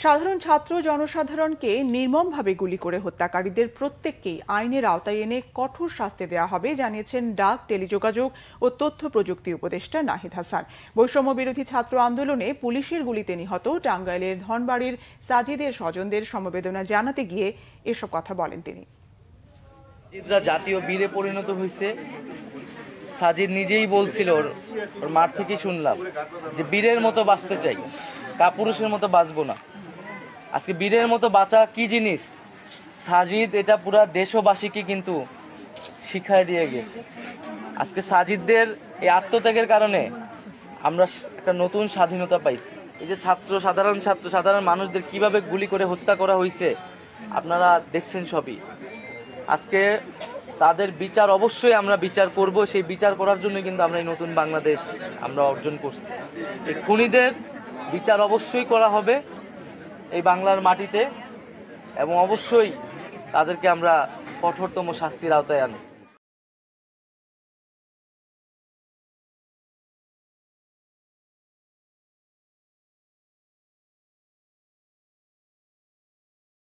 সাধারণ ছাত্র জনসাধারণকে নির্মমভাবে গুলি করে হত্যাকারীদের প্রত্যেককেই আইনের আওতায় এনে কঠোর শাস্তি দেওয়া হবে জানিয়েছেন ডাক, টেলিযোগাযোগ ও তথ্য প্রযুক্তি উপদেষ্টা নাহিদ হাসান। বৈষম্য বিরোধী ছাত্র আন্দোলনে পুলিশের গুলিতে নিহত টাঙ্গাইলের ধনবাড়ির সাজিদের স্বজনদের সমবেদনা জানাতে গিয়ে এসব কথা বলেন তিনি। সাজিদরা জাতীয় বীরে পরিণত হয়েছে। সাজিদ নিজেই বলছিল, ওর মার থেকে শুনলাম যে বীরের মতো বাঁচতে চাই, কাপুরুষের মতো বাঁচবো না। আজকে বীরের মতো বাঁচা কি জিনিস সাজিদ এটা পুরা দেশবাসীকে কিন্তু শিখায় দিয়ে গেছে। আজকে সাজিদদের এই আত্মত্যাগের কারণে আমরা একটা নতুন স্বাধীনতা পাইছি। এই যে সাধারণ মানুষদের কিভাবে গুলি করে হত্যা করা হয়েছে আপনারা দেখছেন সবই। আজকে তাদের বিচার অবশ্যই আমরা বিচার করব, সেই বিচার করার জন্য কিন্তু আমরা এই নতুন বাংলাদেশ আমরা অর্জন করছি। এই খুনিদের বিচার অবশ্যই করা হবে এই বাংলার মাটিতে, এবং অবশ্যই তাদেরকে আমরা কঠোরতম শাস্তির আওতায় আনব।